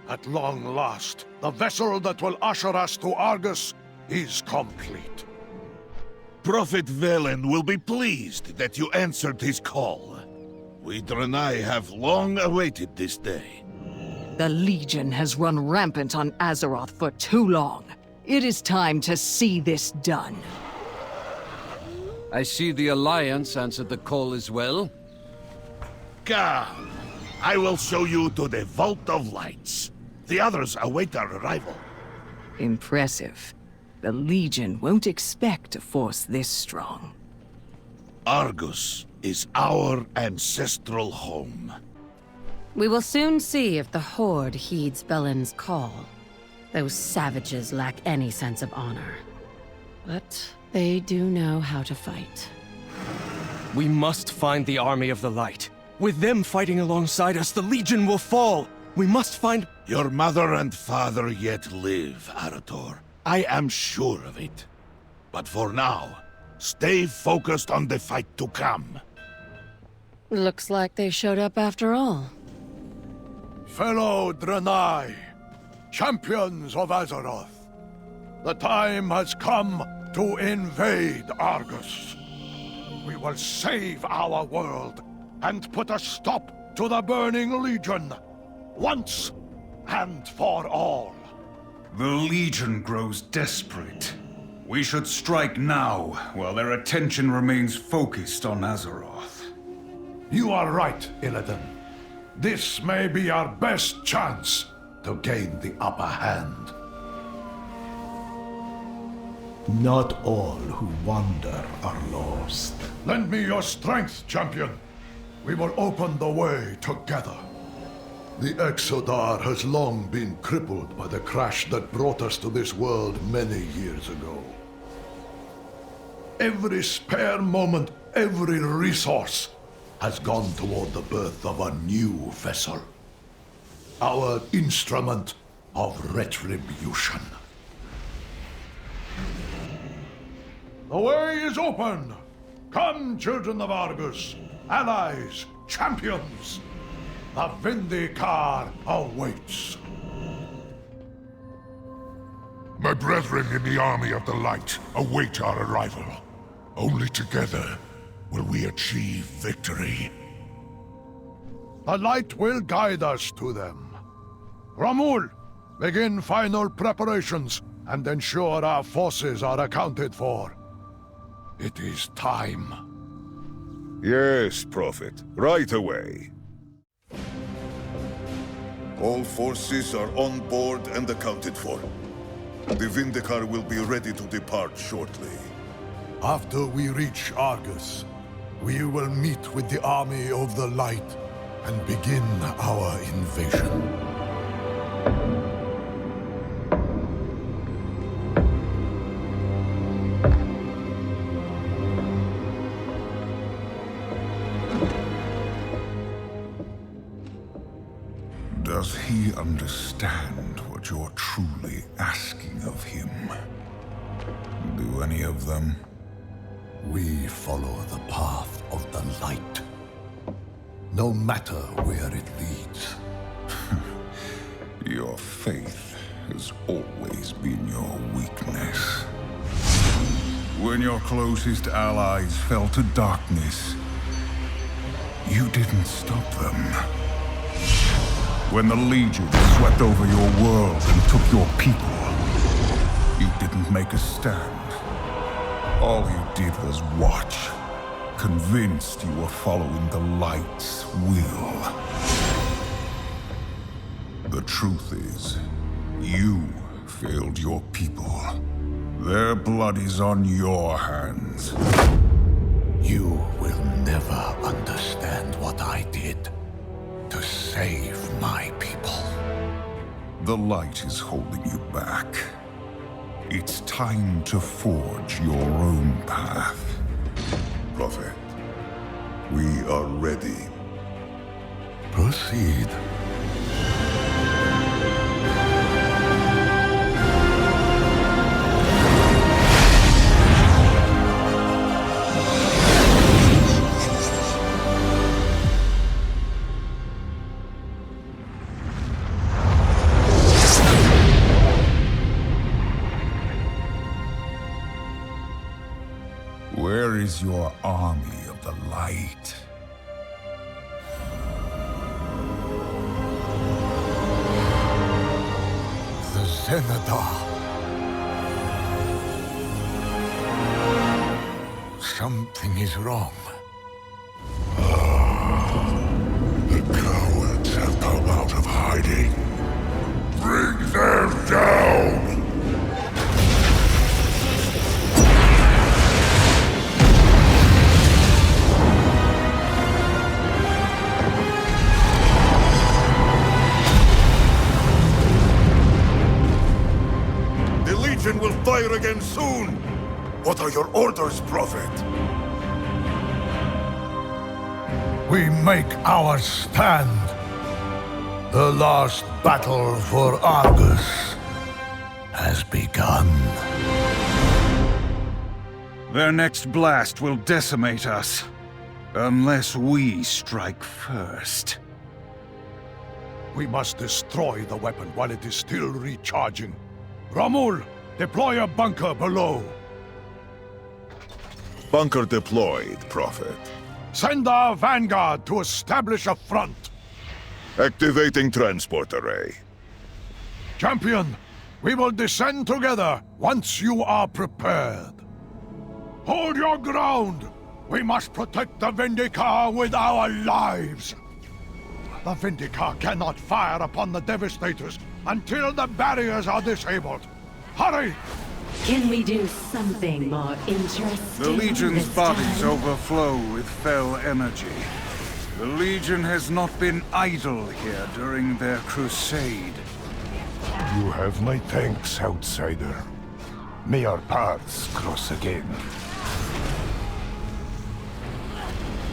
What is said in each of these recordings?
At long last, the vessel that will usher us to Argus is complete. Prophet Velen will be pleased that you answered his call. We Draenei have long awaited this day. The Legion has run rampant on Azeroth for too long. It is time to see this done. I see the Alliance answered the call as well. Come, I will show you to the Vault of Lights. The others await our arrival. Impressive. The Legion won't expect a force this strong. Argus is our ancestral home. We will soon see if the Horde heeds Belen's call. Those savages lack any sense of honor. But they do know how to fight. We must find the Army of the Light. With them fighting alongside us, the Legion will fall. We must find... Your mother and father yet live, Arator. I am sure of it. But for now, stay focused on the fight to come. Looks like they showed up after all. Fellow Draenei, champions of Azeroth, the time has come to invade Argus. We will save our world and put a stop to the Burning Legion, once and for all. The Legion grows desperate. We should strike now, while their attention remains focused on Azeroth. You are right, Illidan. This may be our best chance to gain the upper hand. Not all who wander are lost. Lend me your strength, champion. We will open the way together. The Exodar has long been crippled by the crash that brought us to this world many years ago. Every spare moment, every resource has gone toward the birth of a new vessel. Our instrument of retribution. The way is open! Come, children of Argus, allies, champions! The Vindicar awaits. My brethren in the Army of the Light await our arrival. Only together will we achieve victory. The light will guide us to them. Ramul, begin final preparations and ensure our forces are accounted for. It is time. Yes, Prophet. Right away. All forces are on board and accounted for. The Vindicar will be ready to depart shortly. After we reach Argus, we will meet with the Army of the Light and begin our invasion. Does he understand what you're truly asking of him? Do any of them? We follow the path of the light, no matter where it leads. Your faith has always been your weakness. When your closest allies fell to darkness, you didn't stop them. When the Legion swept over your world and took your people, you didn't make a stand. All you did was watch, convinced you were following the Light's will. The truth is, you failed your people. Their blood is on your hands. You will never understand what I did to save my people. The Light is holding you back. It's time to forge your own path. Prophet, we are ready. Proceed. was your army of the light. The Xenadar. Something is wrong. The cowards have come out of hiding. Bring them down! The Legion will fire again soon! What are your orders, Prophet? We make our stand. The last battle for Argus has begun. Their next blast will decimate us. Unless we strike first. We must destroy the weapon while it is still recharging. Ramul, deploy a bunker below. Bunker deployed, Prophet. Send our vanguard to establish a front. Activating transport array. Champion, we will descend together once you are prepared. Hold your ground! We must protect the Vindicar with our lives! The Vindicar cannot fire upon the Devastators until the barriers are disabled. Hurry! Can we do something more interesting? The Legion's this bodies time? overflow with fell energy. The Legion has not been idle here during their crusade. You have my thanks, outsider. May our paths cross again.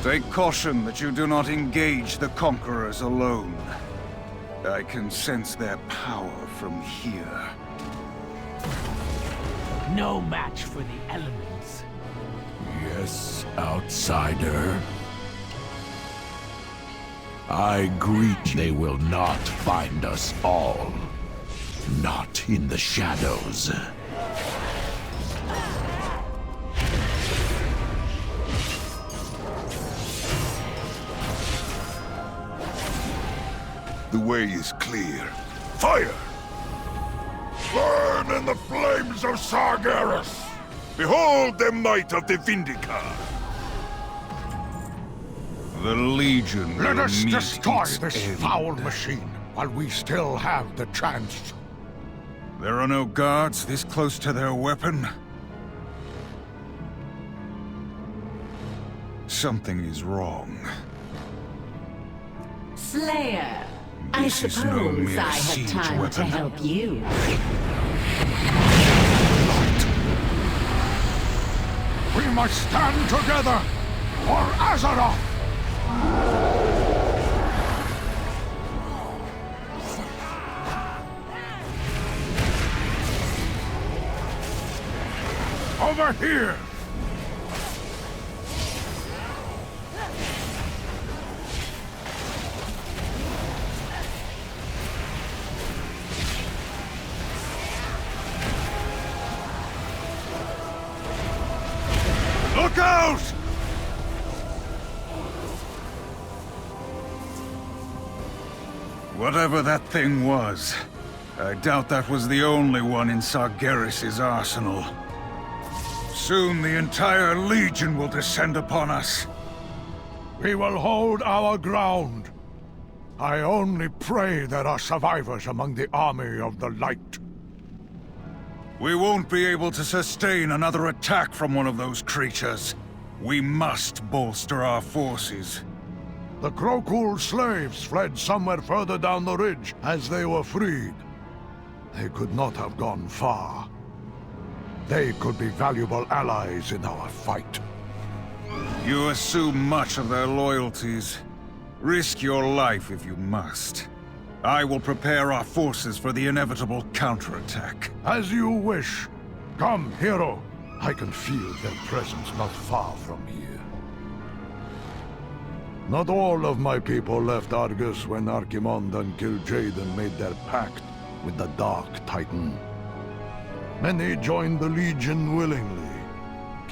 Take caution that you do not engage the Conquerors alone. I can sense their power from here. No match for the elements. Yes, outsider. I greet you. They will not find us all. Not in the shadows. The way is clear. Fire! Burn in the flames of Sargeras! Behold the might of the Vindicar! The Legion Let will us meet destroy its this end. foul machine while we still have the chance. There are no guards this close to their weapon. Something is wrong. Slayer, This I is no suppose mere I have siege time to weapon. help you. We must stand together for Azeroth! Over here! Look out! Whatever that thing was, I doubt that was the only one in Sargeras' arsenal. Soon the entire Legion will descend upon us. We will hold our ground. I only pray there are survivors among the army of the light. We won't be able to sustain another attack from one of those creatures. We must bolster our forces. The Krokul slaves fled somewhere further down the ridge as they were freed. They could not have gone far. They could be valuable allies in our fight. You assume much of their loyalties. Risk your life if you must. I will prepare our forces for the inevitable counterattack. As you wish. Come, hero. I can feel their presence not far from here. Not all of my people left Argus when Archimond and Kil'jaeden made their pact with the Dark Titan. Many joined the Legion willingly.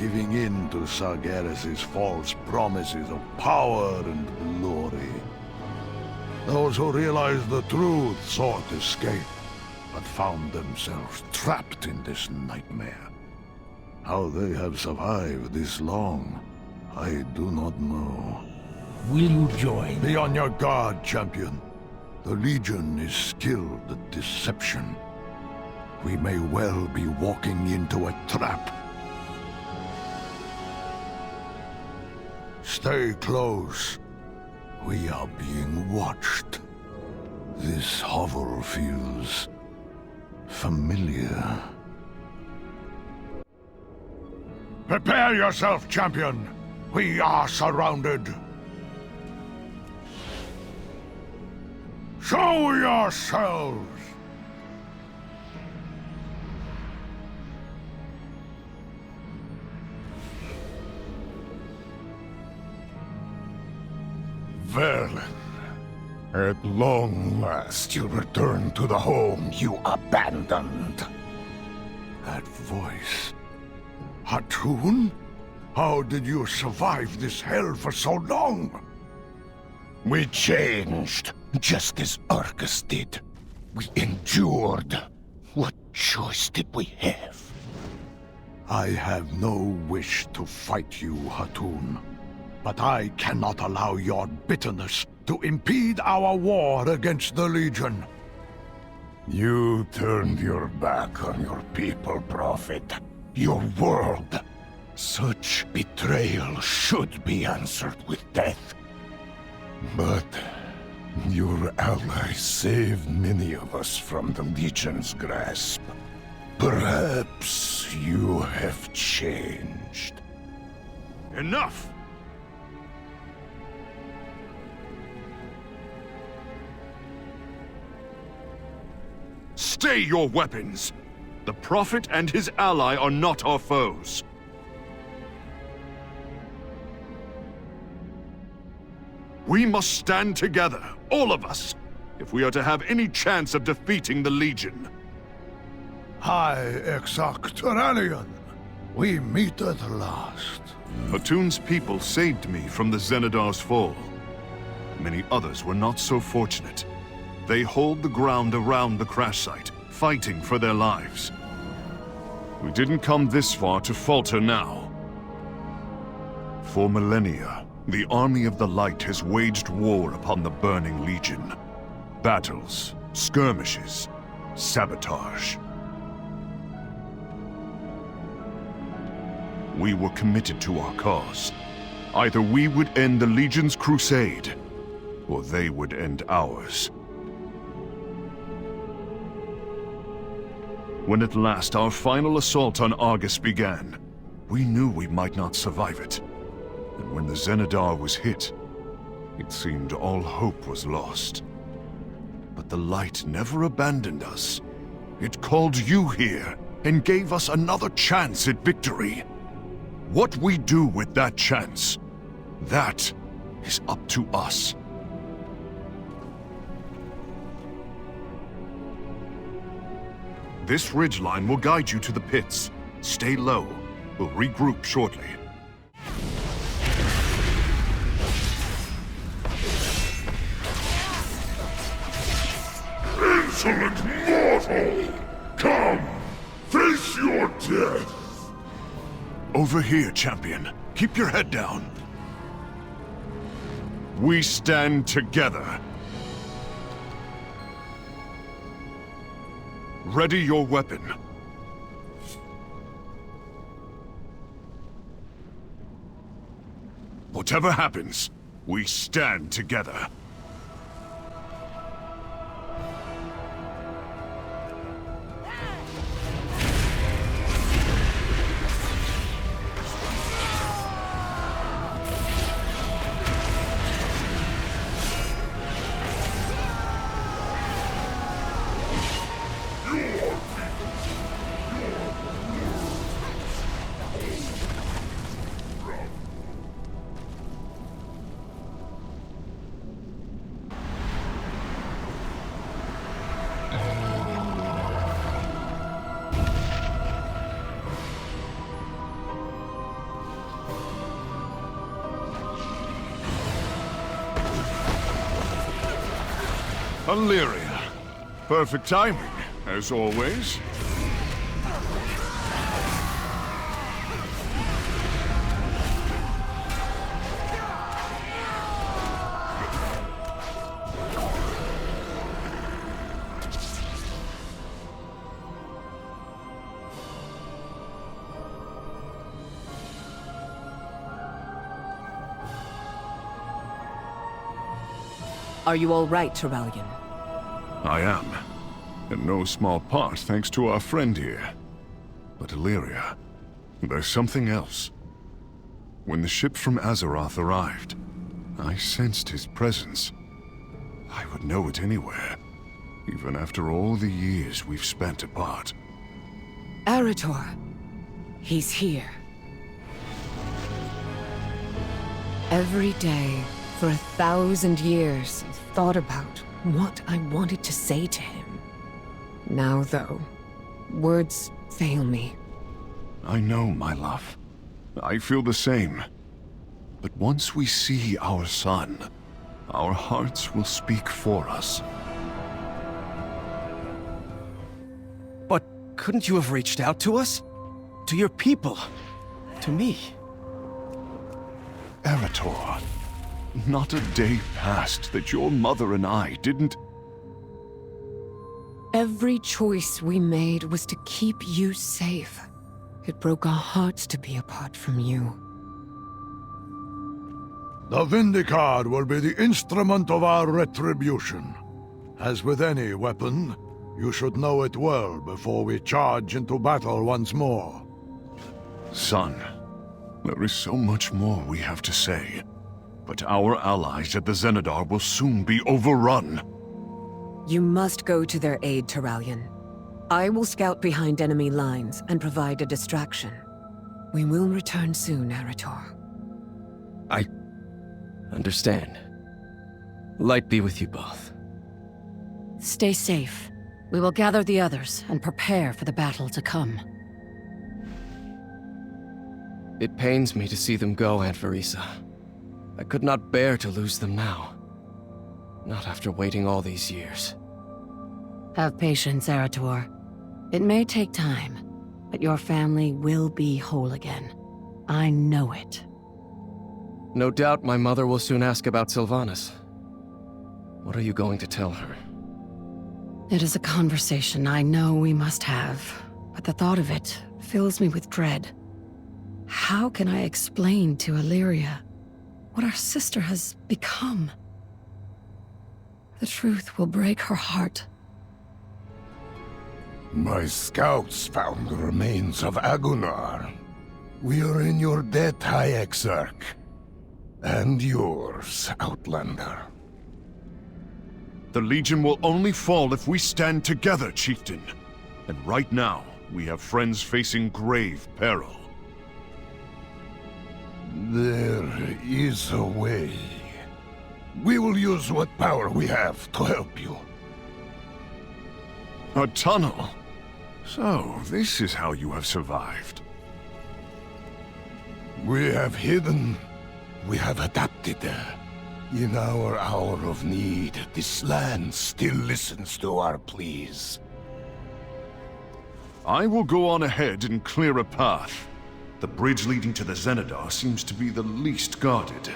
giving in to Sargeras's false promises of power and glory. Those who realized the truth sought escape, but found themselves trapped in this nightmare. How they have survived this long, I do not know. Will you join? Be on your guard, champion. The Legion is skilled at deception. We may well be walking into a trap. Stay close. We are being watched. This hovel feels familiar. Prepare yourself, champion. We are surrounded. Show yourselves! Verlin, at long last you return to the home you abandoned. That voice. Hatun? How did you survive this hell for so long? We changed, just as Arcus did. We endured. What choice did we have? I have no wish to fight you, Hatun. But I cannot allow your bitterness to impede our war against the Legion. You turned your back on your people, Prophet. Your world. Such betrayal should be answered with death. But your allies saved many of us from the Legion's grasp. Perhaps you have changed. Enough! Stay your weapons! The Prophet and his ally are not our foes. We must stand together, all of us, if we are to have any chance of defeating the Legion. High Exarch Tyranion, we meet at last. Hatun's people saved me from the Xenadar's fall. Many others were not so fortunate. They hold the ground around the crash site, fighting for their lives. We didn't come this far to falter now. For millennia, the Army of the Light has waged war upon the Burning Legion. Battles, skirmishes, sabotage. We were committed to our cause. Either we would end the Legion's crusade, or they would end ours. When at last our final assault on Argus began, we knew we might not survive it. And when the Xenadar was hit, it seemed all hope was lost. But the light never abandoned us. It called you here, and gave us another chance at victory. What we do with that chance, that is up to us. This ridgeline will guide you to the pits. Stay low. We'll regroup shortly. Insolent mortal! Come! Face your death! Over here, champion. Keep your head down. We stand together. Ready your weapon. Whatever happens, we stand together. Illyria. Perfect timing, as always. Are you all right, Turalyon? I am. In no small part thanks to our friend here. But Illyria, there's something else. When the ship from Azeroth arrived, I sensed his presence. I would know it anywhere, even after all the years we've spent apart. Arator. He's here. Every day, for 1,000 years, I've thought about what I wanted to say to him. Now, though, words fail me. I know, my love. I feel the same. But once we see our son, our hearts will speak for us. But couldn't you have reached out to us? To your people? To me? Arator, not a day passed that your mother and I didn't... Every choice we made was to keep you safe. It broke our hearts to be apart from you. The Vindicar will be the instrument of our retribution. As with any weapon, you should know it well before we charge into battle once more. Son, there is so much more we have to say. But our allies at the Xenadar will soon be overrun. You must go to their aid, Turalyon. I will scout behind enemy lines and provide a distraction. We will return soon, Arator. I understand. Light be with you both. Stay safe. We will gather the others and prepare for the battle to come. It pains me to see them go, Aunt Verisa. I could not bear to lose them now. Not after waiting all these years. Have patience, Arator. It may take time, but your family will be whole again. I know it. No doubt my mother will soon ask about Sylvanas. What are you going to tell her? It is a conversation I know we must have, but the thought of it fills me with dread. How can I explain to Illyria what our sister has become? The truth will break her heart. My scouts found the remains of Agunar. We are in your debt, High Exarch. And yours, Outlander. The Legion will only fall if we stand together, Chieftain. And right now, we have friends facing grave peril. There is a way. We will use what power we have to help you. A tunnel? So, this is how you have survived. We have hidden. We have adapted. In our hour of need, this land still listens to our pleas. I will go on ahead and clear a path. The bridge leading to the Xenadar seems to be the least guarded.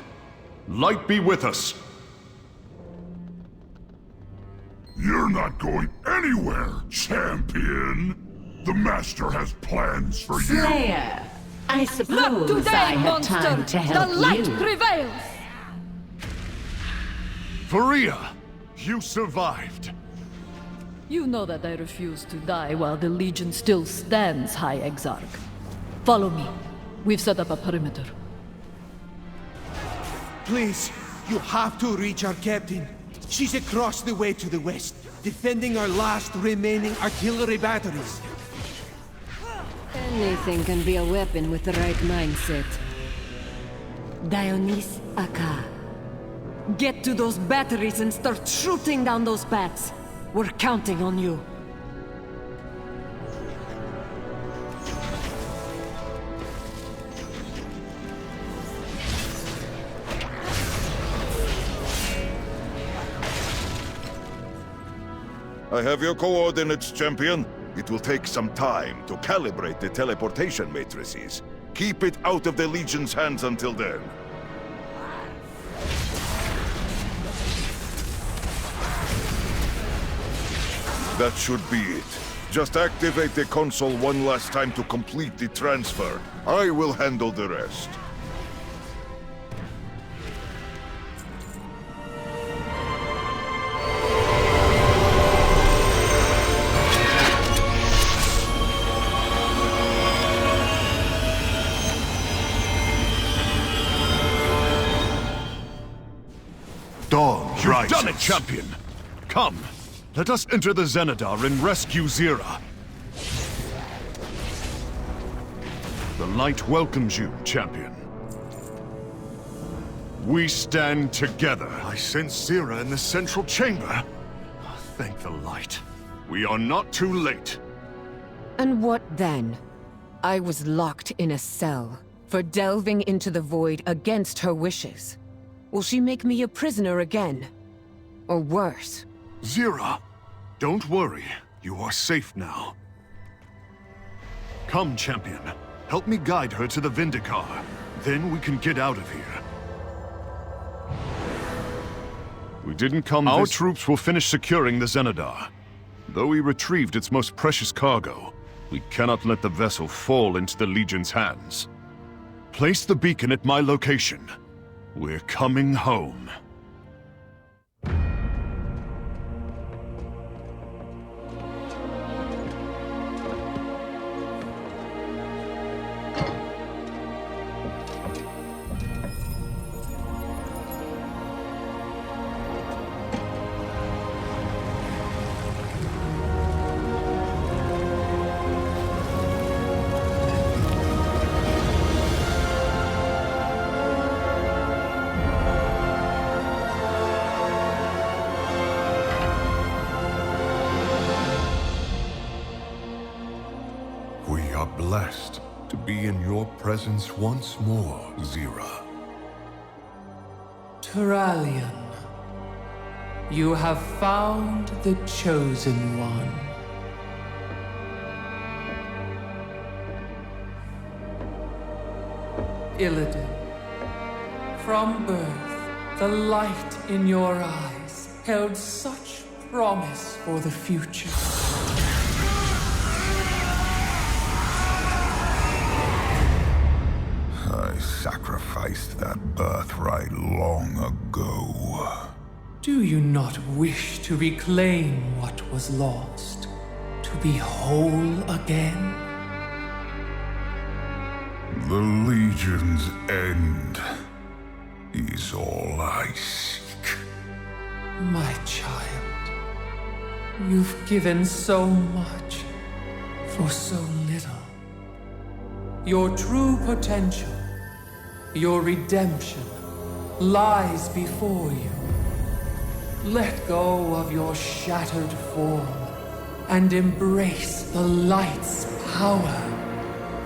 Light be with us! You're not going anywhere, champion! The Master has plans for you! Slayer, I suppose Not today, I have monster! time to help the light you. prevails! Faria, you survived. You know that I refuse to die while the Legion still stands, High Exarch. Follow me. We've set up a perimeter. Please, you have to reach our captain. She's across the way to the west, defending our last remaining artillery batteries. Anything can be a weapon with the right mindset. Dionys Akka. Get to those batteries and start shooting down those bats. We're counting on you. I have your coordinates, champion. It will take some time to calibrate the teleportation matrices. Keep it out of the Legion's hands until then. That should be it. Just activate the console one last time to complete the transfer. I will handle the rest. Dawn You've done it, champion! Come, let us enter the Xenadar and rescue Xe'ra. The light welcomes you, champion. We stand together. I sense Xe'ra in the central chamber. Thank the light. We are not too late. And what then? I was locked in a cell for delving into the void against her wishes. Will she make me a prisoner again? Or worse? Xe'ra, don't worry. You are safe now. Come, champion. Help me guide her to the Vindicar. Then we can get out of here. We didn't come Our troops will finish securing the Xenadar. Though we retrieved its most precious cargo, we cannot let the vessel fall into the Legion's hands. Place the beacon at my location. We're coming home. Blessed to be in your presence once more, Xe'ra. Turalyon, you have found the Chosen One. Illidan, from birth, the light in your eyes held such promise for the future. I sacrificed that birthright long ago. Do you not wish to reclaim what was lost? To be whole again? The Legion's end is all I seek. My child, you've given so much for so little. Your true potential, your redemption, lies before you. Let go of your shattered form and embrace the light's power.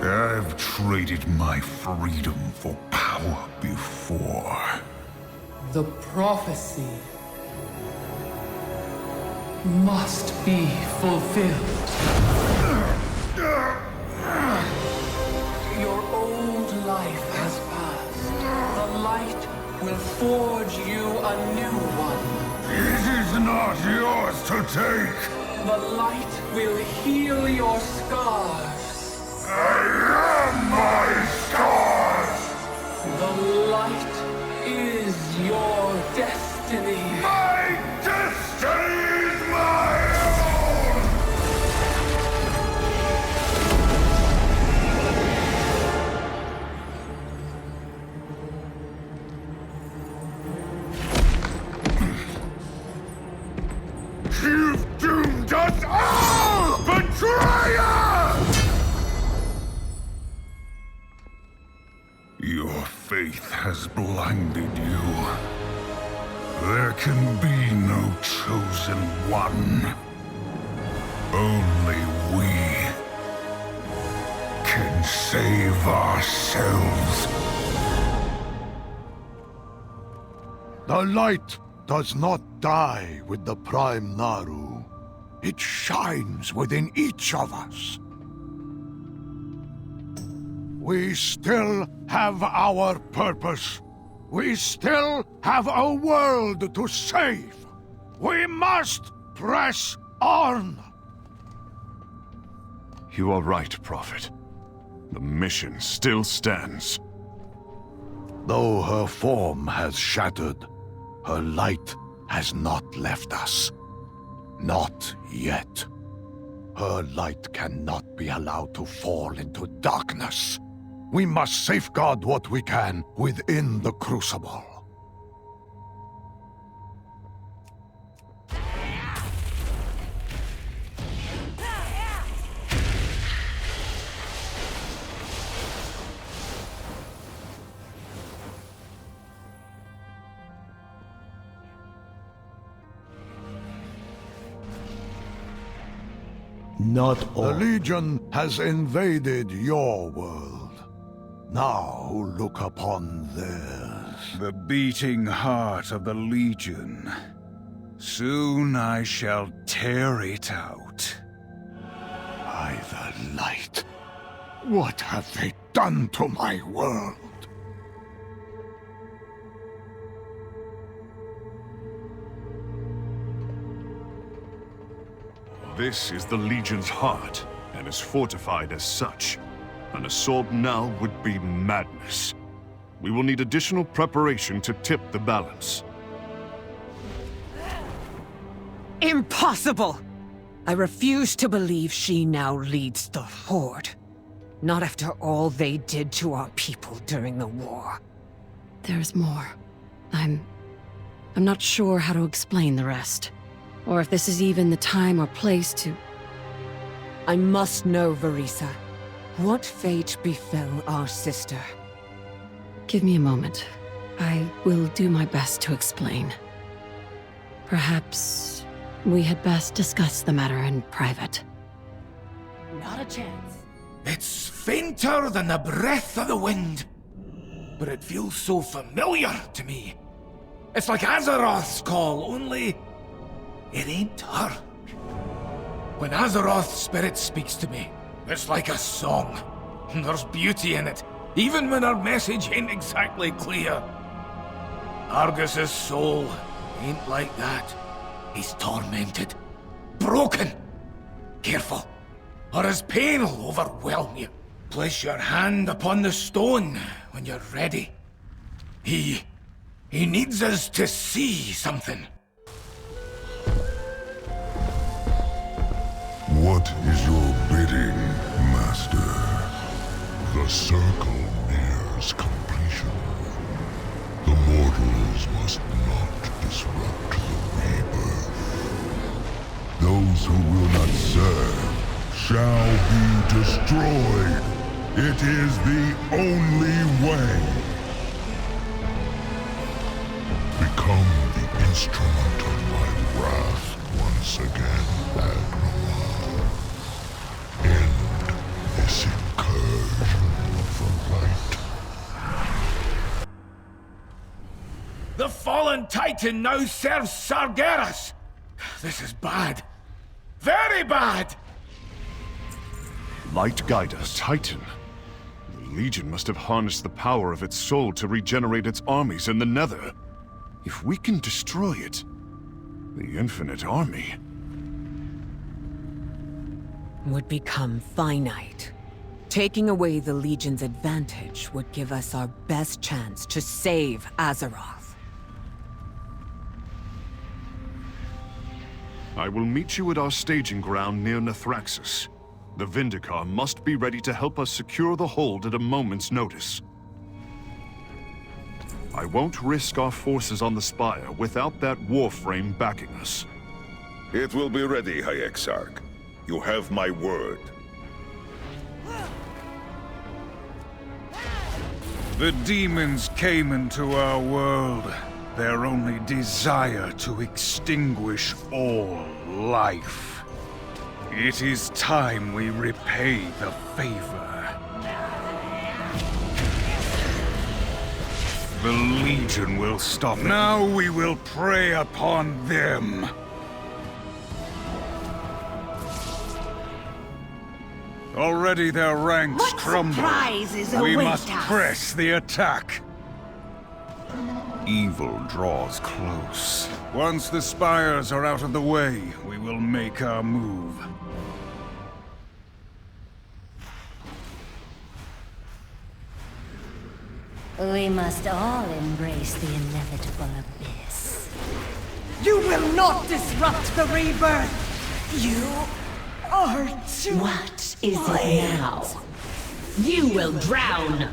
I've traded my freedom for power before. The prophecy must be fulfilled. Your old life has passed. The light will forge you a new one. It is not yours to take. The light will heal your scars. I am my scars. The light is your destiny. My destiny is my own! You've doomed us all, betrayer! Your faith has blinded you. There can be no chosen one. Only we can save ourselves. The light does not die with the Prime Naaru. It shines within each of us. We still have our purpose. We still have a world to save. We must press on. You are right, Prophet. The mission still stands. Though her form has shattered, her light has not left us. Not yet. Her light cannot be allowed to fall into darkness. We must safeguard what we can within the Crucible. Not all. The Legion has invaded your world. Now look upon theirs. The beating heart of the Legion. Soon I shall tear it out. By the light, what have they done to my world? This is the Legion's heart, and is fortified as such. An assault now would be madness. We will need additional preparation to tip the balance. Impossible! I refuse to believe she now leads the Horde. Not after all they did to our people during the war. There's more. I'm not sure how to explain the rest. Or if this is even the time or place to... I must know, Verisa. What fate befell our sister? Give me a moment. I will do my best to explain. Perhaps we had best discuss the matter in private. Not a chance. It's fainter than the breath of the wind. But it feels so familiar to me. It's like Azeroth's call, only... it ain't her. When Azeroth's spirit speaks to me, it's like a song. There's beauty in it, even when our message ain't exactly clear. Argus's soul ain't like that. He's tormented, broken. Careful, or his pain will overwhelm you. Place your hand upon the stone when you're ready. He needs us to see something. What is your bidding, Master? The circle nears completion. The mortals must not disrupt the rebirth. Those who will not serve shall be destroyed. It is the only way. Become the instrument of my wrath once again, Agnemar. End this incursion of the light. The fallen Titan now serves Sargeras. This is bad. Very bad! Light guide us, Titan. The Legion must have harnessed the power of its soul to regenerate its armies in the Nether. If we can destroy it, the Infinite Army would become finite. Taking away the Legion's advantage would give us our best chance to save Azeroth. I will meet you at our staging ground near Nethraxis. The Vindicar must be ready to help us secure the hold at a moment's notice. I won't risk our forces on the Spire without that warframe backing us. It will be ready, High Exarch. You have my word. The demons came into our world. Their only desire to extinguish all life. It is time we repay the favor. The Legion will stop it. Now we will prey upon them. Already their ranks What crumble. surprises We await must us? press the attack. Evil draws close. Once the spires are out of the way, we will make our move. We must all embrace the inevitable abyss. You will not disrupt the rebirth! You are too... What is it now? You will drown!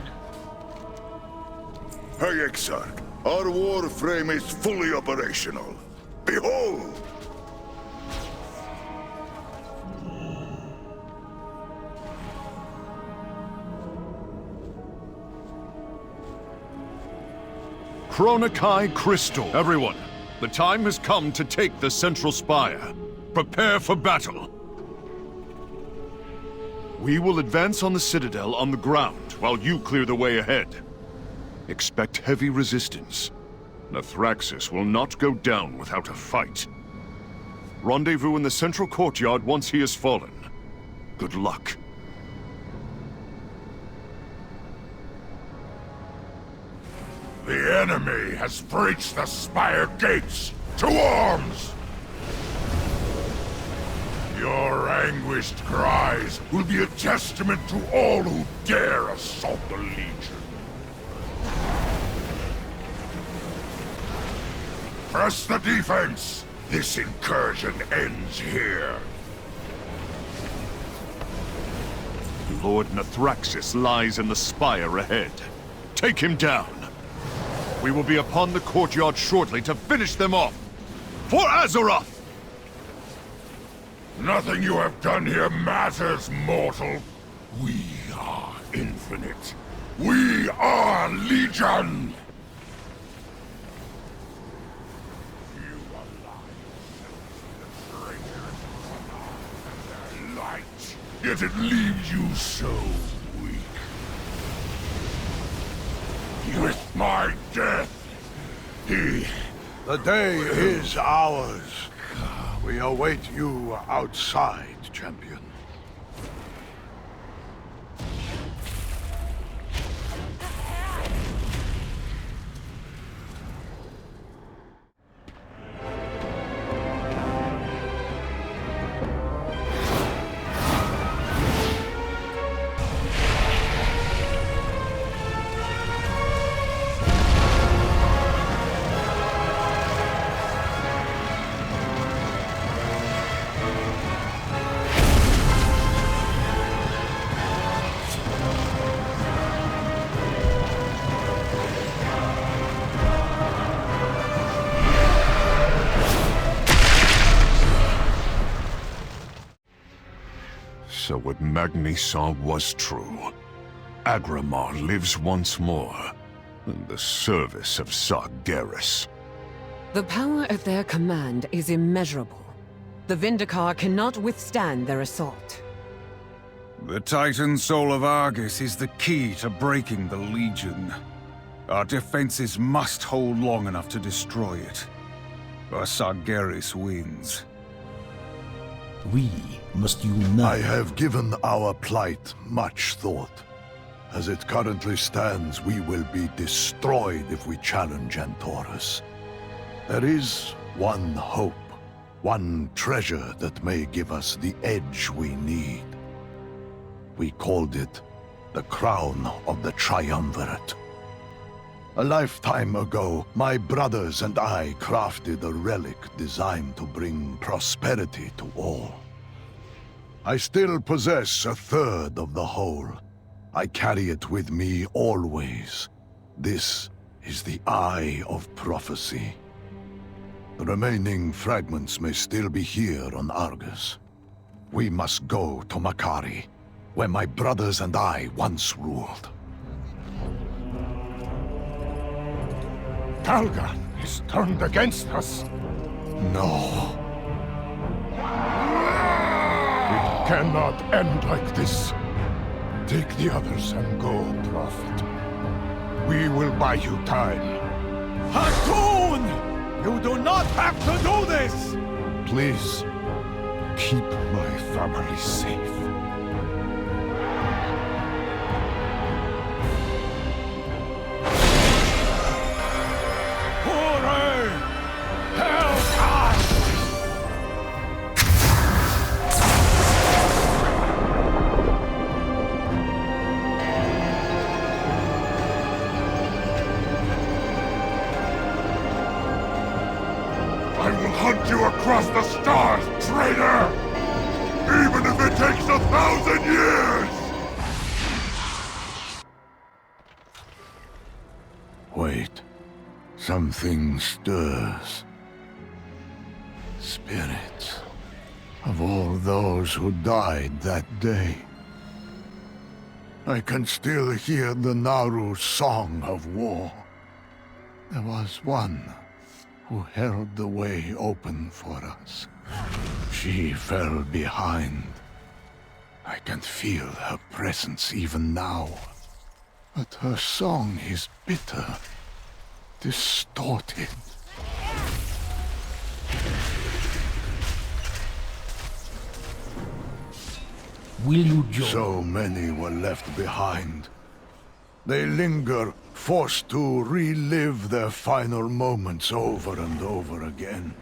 Hey, Exarch. Our warframe is fully operational. Behold! Chronokai Crystal. Everyone, the time has come to take the central spire. Prepare for battle. We will advance on the citadel on the ground while you clear the way ahead. Expect heavy resistance. Nathraxis will not go down without a fight. Rendezvous in the central courtyard once he has fallen. Good luck. The enemy has breached the spire gates! To arms! Your anguished cries will be a testament to all who dare assault the Legion. Press the defense! This incursion ends here. Lord Nathraxis lies in the spire ahead. Take him down. We will be upon the courtyard shortly to finish them off. For Azeroth! Nothing you have done here matters, mortal. We are infinite. We are Legion! You alive, light, yet it leaves you so weak. With my death, The day is ours. We await you outside, champion. So what Magni saw was true. Agramar lives once more, in the service of Sargeras. The power at their command is immeasurable. The Vindicar cannot withstand their assault. The Titan Soul of Argus is the key to breaking the Legion. Our defenses must hold long enough to destroy it, or Sargeras wins. We must unite. I have given our plight much thought. As it currently stands, we will be destroyed if we challenge Antorus. There is one hope, one treasure that may give us the edge we need. We called it the Crown of the Triumvirate. A lifetime ago, my brothers and I crafted a relic designed to bring prosperity to all. I still possess a third of the whole. I carry it with me always. This is the Eye of Prophecy. The remaining fragments may still be here on Argus. We must go to Makari, where my brothers and I once ruled. Talgarth is turned against us. No. It cannot end like this. Take the others and go, Prophet. We will buy you time. Harkoon! You do not have to do this! Please, keep my family safe. Something stirs. Spirits of all those who died that day. I can still hear the Naaru's song of war. There was one who held the way open for us. She fell behind. I can feel her presence even now. But her song is bitter, distorted. Will you join? So many were left behind. They linger, forced to relive their final moments over and over again.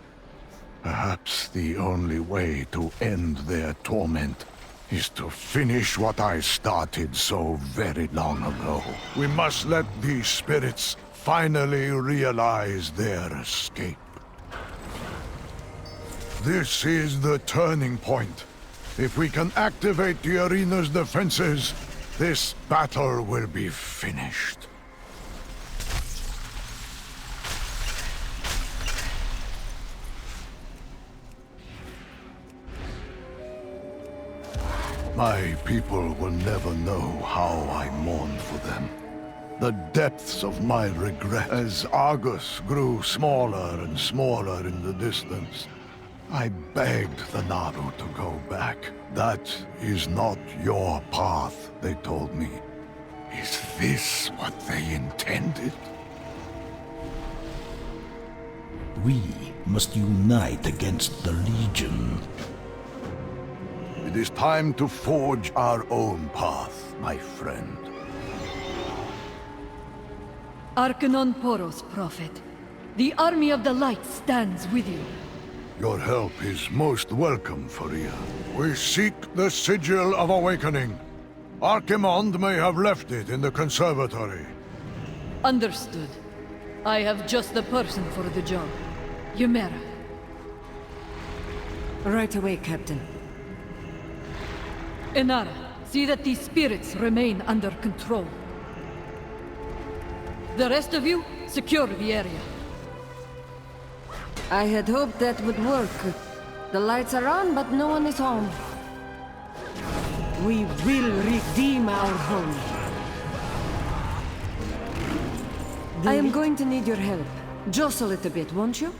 Perhaps the only way to end their torment is to finish what I started so very long ago. We must let these spirits finally realize their escape. This is the turning point. If we can activate the arena's defenses, this battle will be finished. My people will never know how I mourned for them. The depths of my regret as Argus grew smaller and smaller in the distance. I begged the Naaru to go back. That is not your path, they told me. Is this what they intended? We must unite against the Legion. It is time to forge our own path, my friend. Arcanon Poros, Prophet. The army of the light stands with you. Your help is most welcome, Faria. We seek the Sigil of Awakening. Archimond may have left it in the conservatory. Understood. I have just the person for the job. Xe'ra. Right away, Captain. Inara, see that these spirits remain under control. The rest of you, secure the area. I had hoped that would work. The lights are on, but no one is home. We will redeem our home. I am going to need your help. Just a little bit, won't you?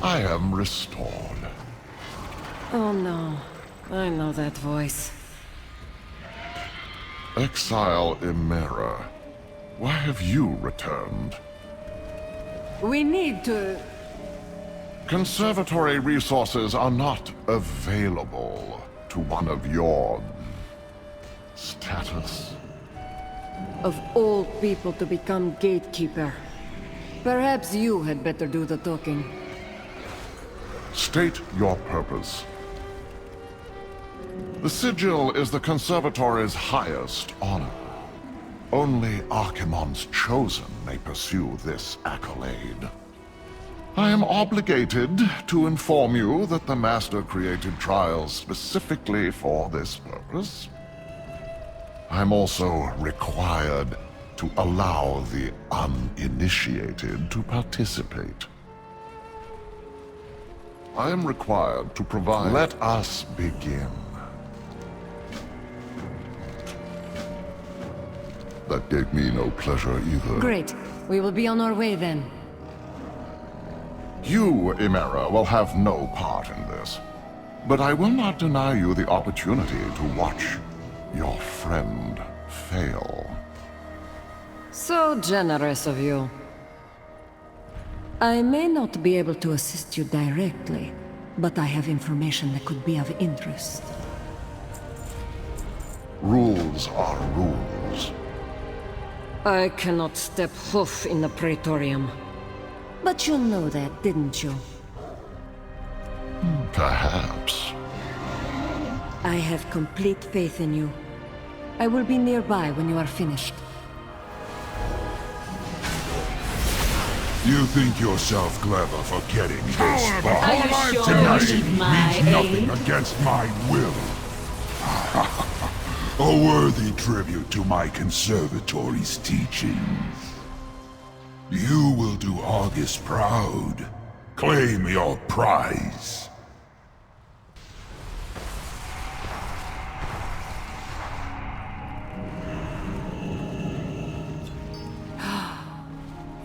I am restored. Oh no. I know that voice. Exile Xe'ra. Why have you returned? We need to... Conservatory resources are not available to one of your... status. Of all people to become gatekeeper. Perhaps you had better do the talking. State your purpose. The Sigil is the Conservatory's highest honor. Only Archimon's Chosen may pursue this accolade. I am obligated to inform you that the Master created trials specifically for this purpose. I'm also required to allow the uninitiated to participate. I am required to provide... Let us begin. That gave me no pleasure either. Great. We will be on our way then. You, Xe'ra, will have no part in this. But I will not deny you the opportunity to watch your friend fail. So generous of you. I may not be able to assist you directly, but I have information that could be of interest. Rules are rules. I cannot step hoof in the Praetorium. But you know that, didn't you? Perhaps. I have complete faith in you. I will be nearby when you are finished. You think yourself clever for getting this far. Are you sure Tonight you need my means nothing aid? against my will. A worthy tribute to my conservatory's teachings. You will do Argus proud. Claim your prize.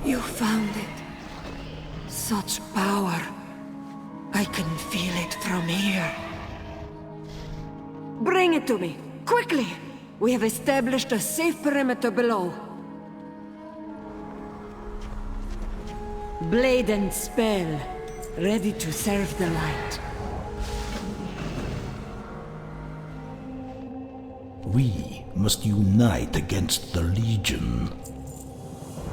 You found it. Such power. I can feel it from here. Bring it to me, quickly! We have established a safe perimeter below. Blade and spell, ready to serve the light. We must unite against the Legion.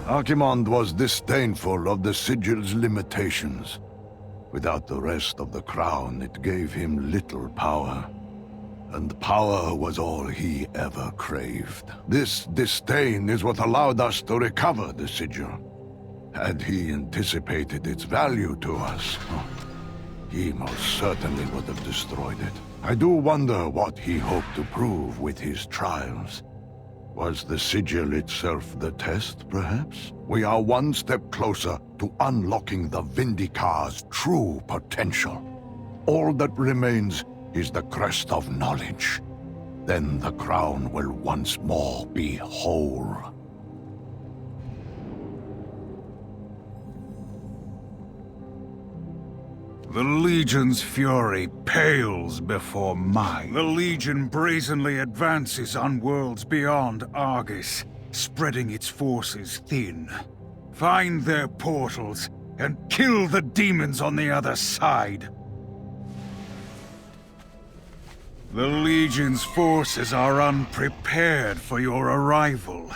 Archimond was disdainful of the sigil's limitations. Without the rest of the crown, it gave him little power. And power was all he ever craved. This disdain is what allowed us to recover the sigil. Had he anticipated its value to us, he most certainly would have destroyed it. I do wonder what he hoped to prove with his trials. Was the sigil itself the test, perhaps? We are one step closer to unlocking the Vindicar's true potential. All that remains is the crest of knowledge. Then the crown will once more be whole. The Legion's fury pales before mine. The Legion brazenly advances on worlds beyond Argus, spreading its forces thin. Find their portals and kill the demons on the other side. The Legion's forces are unprepared for your arrival.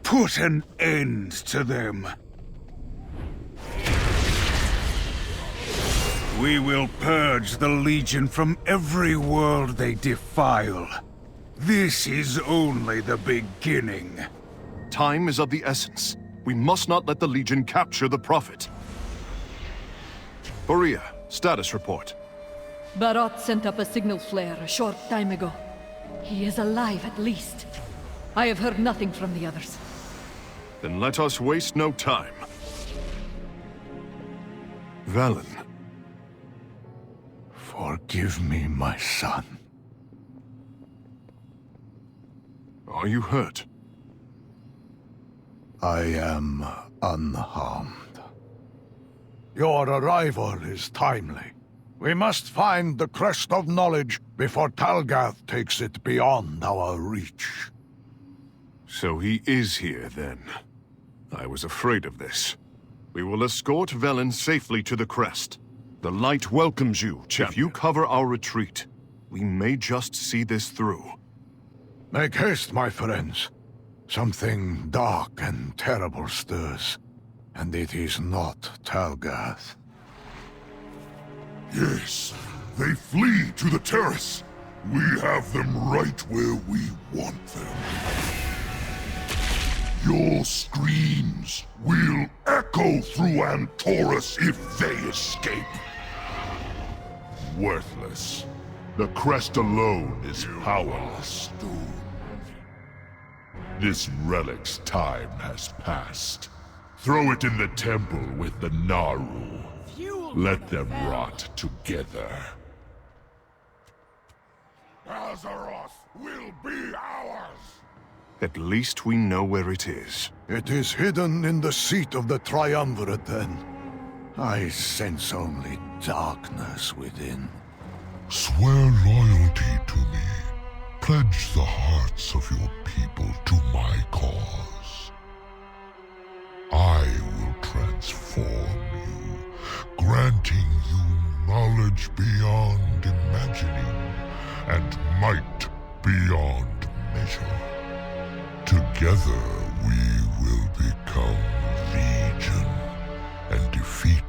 Put an end to them. We will purge the Legion from every world they defile. This is only the beginning. Time is of the essence. We must not let the Legion capture the Prophet. Borea, status report. Barot sent up a signal flare a short time ago. He is alive at least. I have heard nothing from the others. Then let us waste no time. Valen. Forgive me, my son. Are you hurt? I am unharmed. Your arrival is timely. We must find the crest of knowledge before Talgarth takes it beyond our reach. So he is here, then. I was afraid of this. We will escort Velen safely to the crest. The light welcomes you, champion. If you cover our retreat, we may just see this through. Make haste, my friends. Something dark and terrible stirs, and it is not Talgarth. Yes, they flee to the terrace. We have them right where we want them. Your screams will echo through Antorus if they escape. Worthless. The crest alone is powerless. This relic's time has passed. Throw it in the temple with the Naaru. Let them rot together. Azeroth will be ours! At least we know where it is. It is hidden in the seat of the Triumvirate, then. I sense only darkness within. Swear loyalty to me. Pledge the hearts of your people to my cause. I will transform you, granting you knowledge beyond imagining, and might beyond measure. Together we will become Legion, and defeat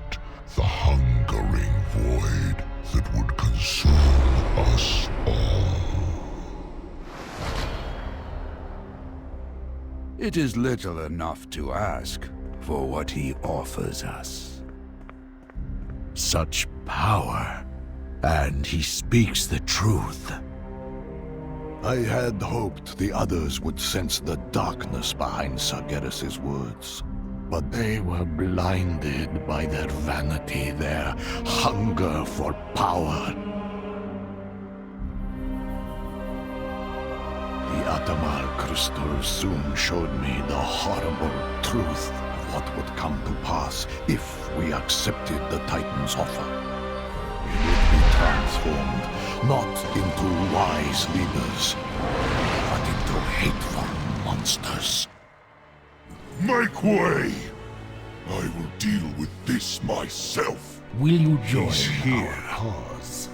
the hungering void that would consume us all. It is little enough to ask. for what he offers us. Such power, and he speaks the truth. I had hoped the others would sense the darkness behind Sargeras's words. But they were blinded by their vanity, their hunger for power. The Atamar crystal soon showed me the horrible truth of what would come to pass if we accepted the Titan's offer. We would be transformed, not into wise leaders, but into hateful monsters. Make way! I will deal with this myself. Will you join He's here. our cause?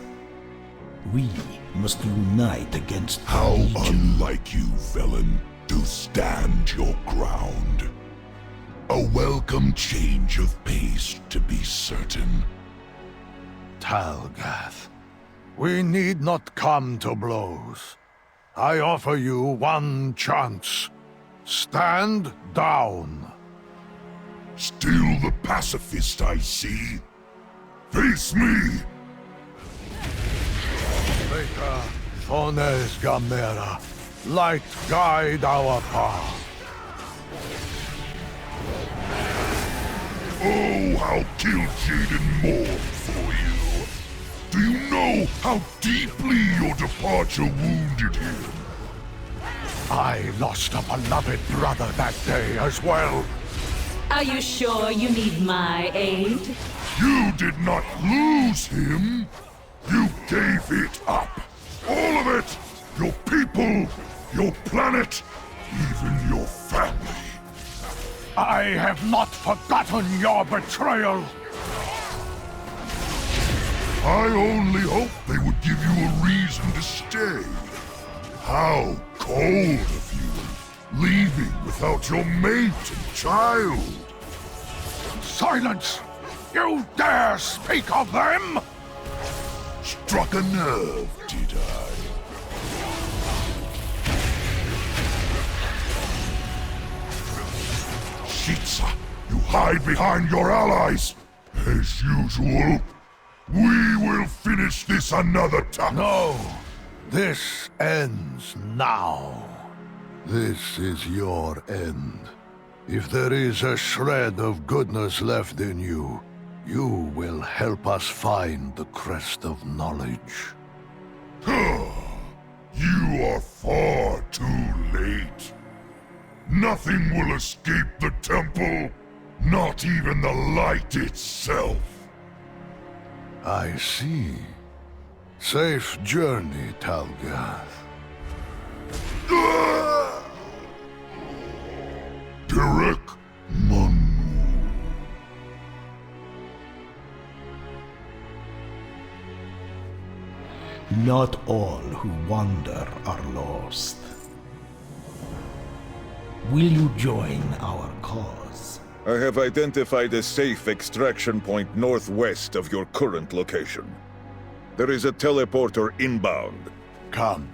We must unite against the How Legion. unlike you, villain, to stand your ground. A welcome change of pace, to be certain. Talgarth, we need not come to blows. I offer you one chance. Stand down. Still the pacifist, I see. Face me! Veka, Fones Gamera, light guide our path. Oh, how Kil'jaeden mourned for you. Do you know how deeply your departure wounded him? I lost a beloved brother that day as well. Are you sure you need my aid? You did not lose him. You gave it up. All of it. Your people, your planet, even your family. I have not forgotten your betrayal. I only hoped they would give you a reason to stay. How cold of you, leaving without your mate and child. Silence! You dare speak of them? Struck a nerve, did I? Xe'ra, you hide behind your allies. As usual, we will finish this another time. No, this ends now. This is your end. If there is a shred of goodness left in you, you will help us find the crest of knowledge. You are far too late. Nothing will escape the temple, not even the light itself. I see. Safe journey, Talgarth. Derek Manu. Not all who wander are lost. Will you join our cause? I have identified a safe extraction point northwest of your current location. There is a teleporter inbound. Come.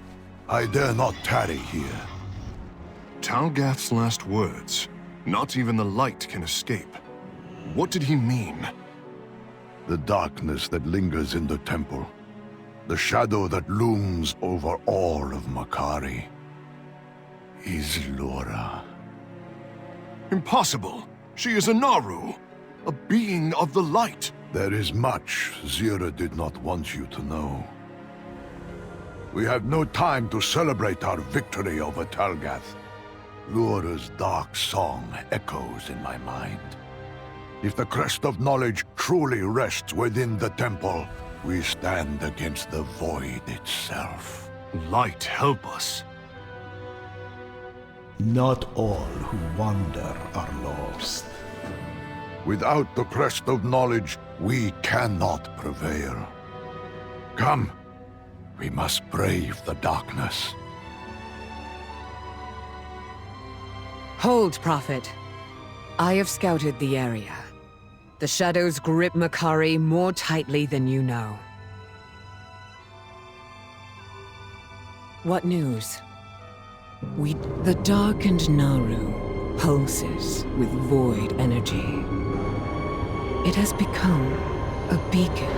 I dare not tarry here. Talgarth's last words. Not even the light can escape. What did he mean? The darkness that lingers in the temple. The shadow that looms over all of Makari. Is Laura. Impossible! She is a Naaru! A being of the light! There is much Xe'ra did not want you to know. We have no time to celebrate our victory over Talgarth. Laura's dark song echoes in my mind. If the crest of knowledge truly rests within the temple, we stand against the void itself. Light, help us. Not all who wander are lost. Without the crest of knowledge, we cannot prevail. Come, we must brave the darkness. Hold, Prophet. I have scouted the area. The shadows grip Makari more tightly than you know. What news? The darkened Naaru pulses with void energy. It has become a beacon,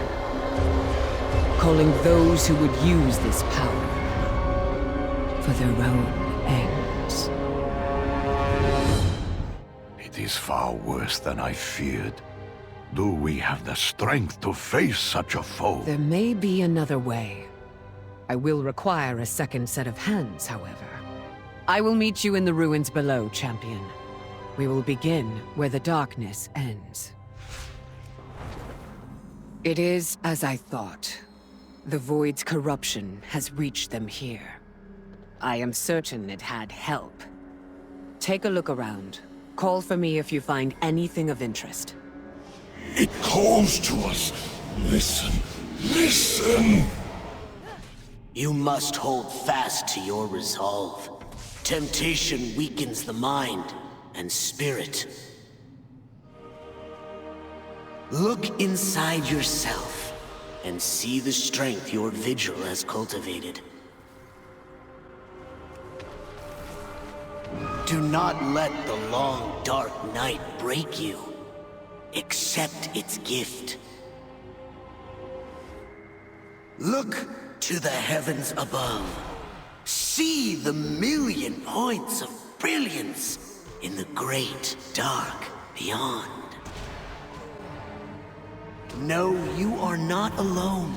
calling those who would use this power for their own ends. It is far worse than I feared. Do we have the strength to face such a foe? There may be another way. I will require a second set of hands, however. I will meet you in the ruins below, champion. We will begin where the darkness ends. It is as I thought. The Void's corruption has reached them here. I am certain it had help. Take a look around. Call for me if you find anything of interest. It calls to us. Listen. Listen! You must hold fast to your resolve. Temptation weakens the mind and spirit. Look inside yourself and see the strength your vigil has cultivated. Do not let the long, dark night break you. Accept its gift. Look to the heavens above. See the million points of brilliance in the great dark beyond. No, you are not alone.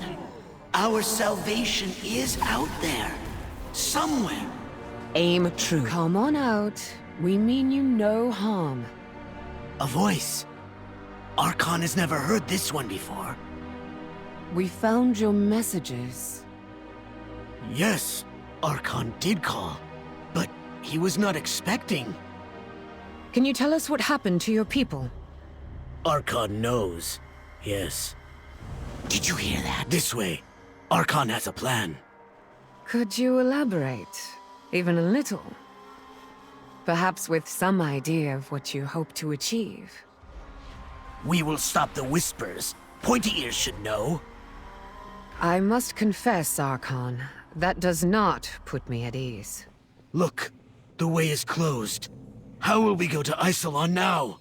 Our salvation is out there. Somewhere. Aim true. Come on out. We mean you no harm. A voice. Archon has never heard this one before. We found your messages. Yes, Archon did call, but he was not expecting. Can you tell us what happened to your people? Archon knows, yes. Did you hear that? This way. Archon has a plan. Could you elaborate? Even a little? Perhaps with some idea of what you hope to achieve. We will stop the whispers. Pointy ears should know. I must confess, Archon, that does not put me at ease. Look, the way is closed. How will we go to Ixalan now?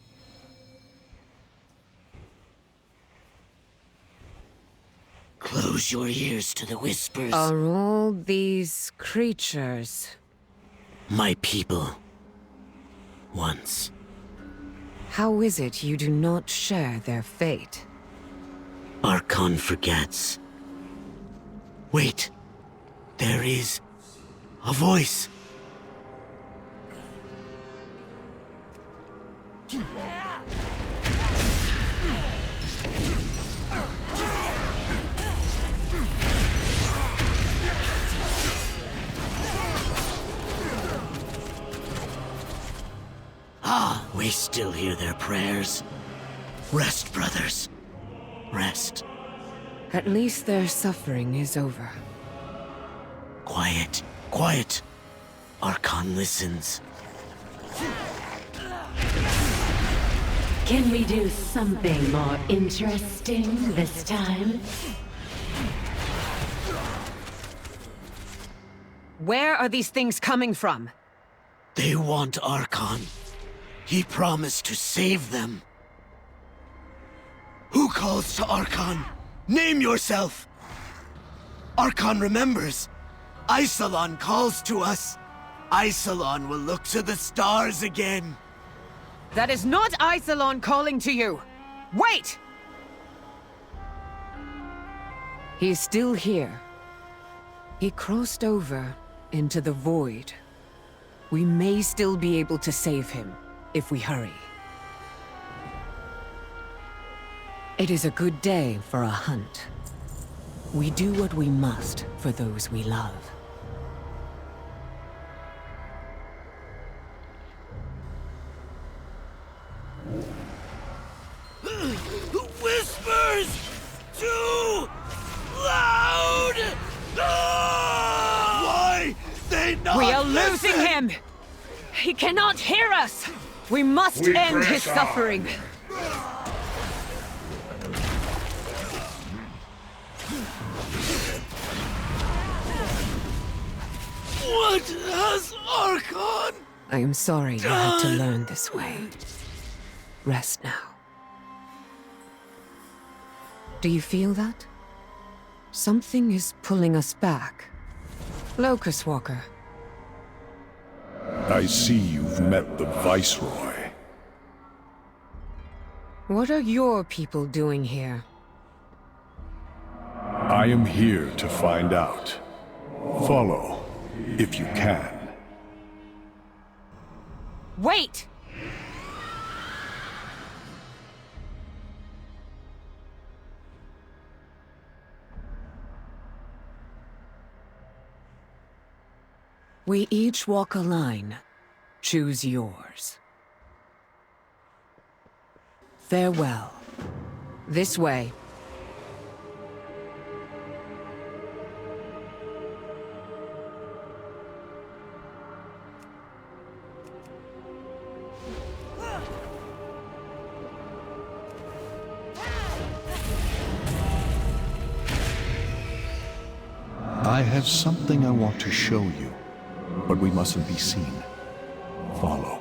Close your ears to the whispers. Are all these creatures my people. Once. How is it you do not share their fate? Archon forgets. Wait. There is a voice. Ah, we still hear their prayers. Rest, brothers. Rest. At least their suffering is over. Quiet. Quiet. Archon listens. Can we do something more interesting this time? Where are these things coming from? They want Archon. He promised to save them. Who calls to Archon? Name yourself! Archon remembers. Ixalan calls to us. Ixalan will look to the stars again. That is not Ixalan calling to you! Wait! He's still here. He crossed over into the void. We may still be able to save him, if we hurry. It is a good day for a hunt. We do what we must for those we love. Whispers! Too loud! Why? They not We are losing him! He cannot hear us! We must end his suffering! What has Archon? I am sorry you had to learn this way. Rest now. Do you feel that? Something is pulling us back. Locust Walker. I see you've met the Viceroy. What are your people doing here? I am here to find out. Follow, if you can. Wait! We each walk a line. Choose yours. Farewell. This way. I have something I want to show you, but we mustn't be seen. Follow.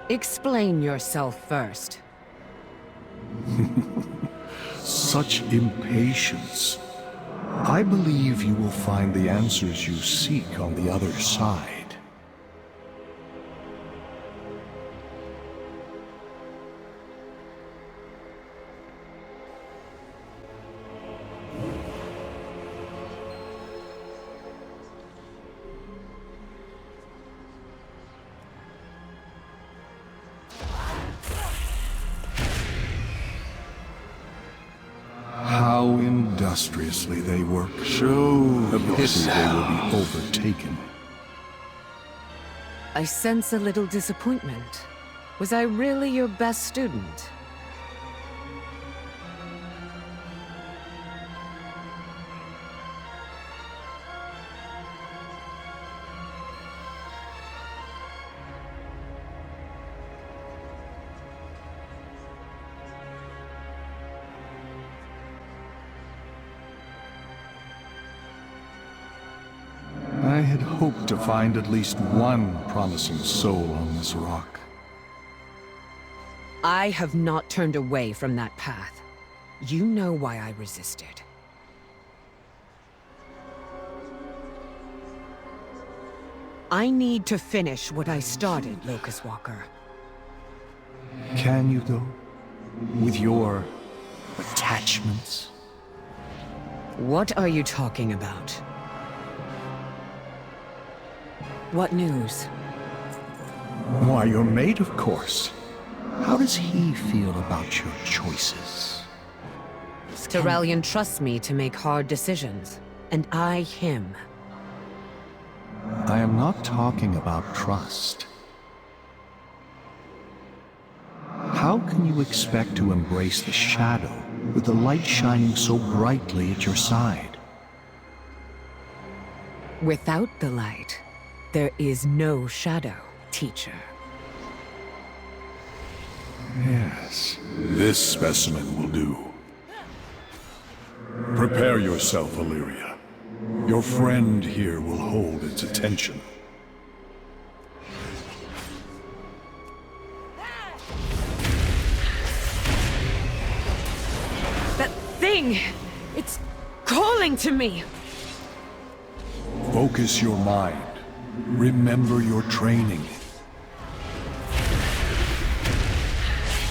Explain yourself first. Such impatience. I believe you will find the answers you seek on the other side. How industriously they work. Eventually they will be overtaken. I sense a little disappointment. Was I really your best student? I had hoped to find at least one promising soul on this rock. I have not turned away from that path. You know why I resisted. I need to finish what I started, Locust Walker. Can you, though? With your attachments? What are you talking about? What news? Why, your mate, of course. How does he feel about your choices? Terrellian trusts me to make hard decisions, and I him. I am not talking about trust. How can you expect to embrace the shadow with the light shining so brightly at your side? Without the light, there is no shadow, teacher. Yes, this specimen will do. Prepare yourself, Illyria. Your friend here will hold its attention. That thing! It's calling to me! Focus your mind. Remember your training.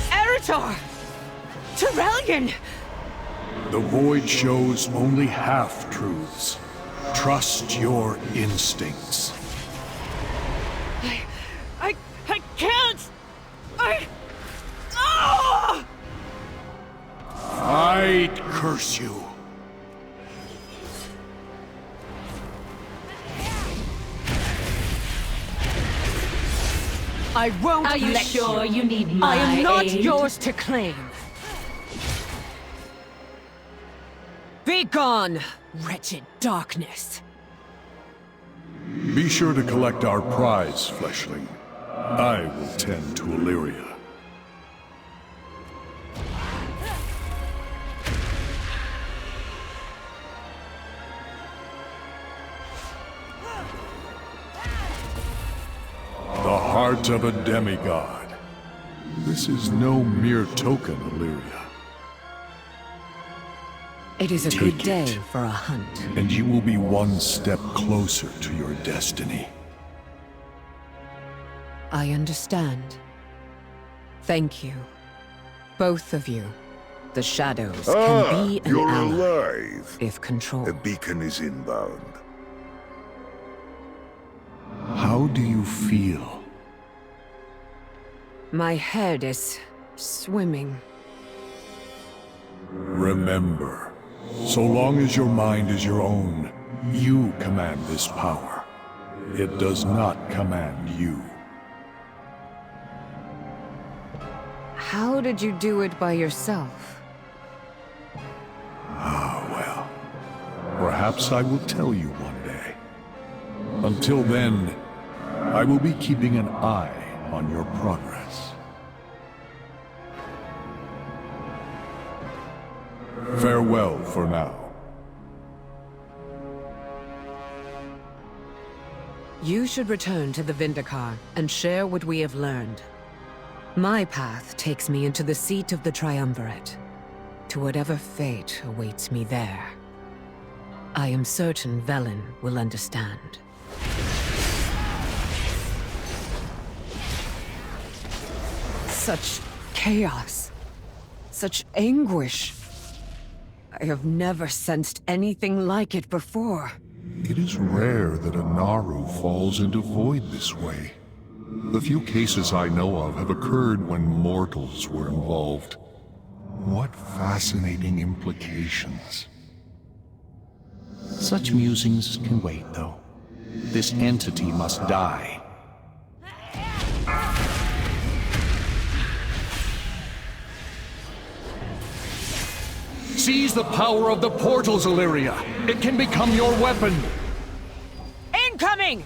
Eritor! Terrellian! The Void shows only half-truths. Trust your instincts. I can't! Oh! I'd curse you. I won't Are you let sure you need my I am not aid? yours to claim. Be gone, wretched darkness. Be sure to collect our prize, Fleshling. I will tend to Illyria. heart of a demigod. This is no mere token, Illyria. It is a Take good it. day for a hunt. And you will be one step closer to your destiny. I understand. Thank you. Both of you. The shadows can be an you're ally, alive. if controlled. The beacon is inbound. How do you feel? My head is swimming. Remember, so long as your mind is your own, you command this power. It does not command you. How did you do it by yourself? Ah, well. Perhaps I will tell you one day. Until then, I will be keeping an eye on your progress. Farewell for now. You should return to the Vindikar and share what we have learned. My path takes me into the seat of the Triumvirate, to whatever fate awaits me there. I am certain Velen will understand. Such chaos. Such anguish. I have never sensed anything like it before. It is rare that a Naaru falls into void this way. The few cases I know of have occurred when mortals were involved. What fascinating implications. Such musings can wait, though. This entity must die. Seize the power of the portals, Illyria! It can become your weapon! Incoming!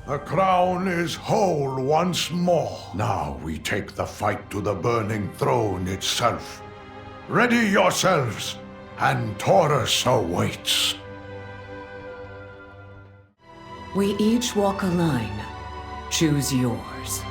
The crown is whole once more. Now we take the fight to the burning throne itself. Ready yourselves, and Taurus awaits. We each walk a line. Choose yours.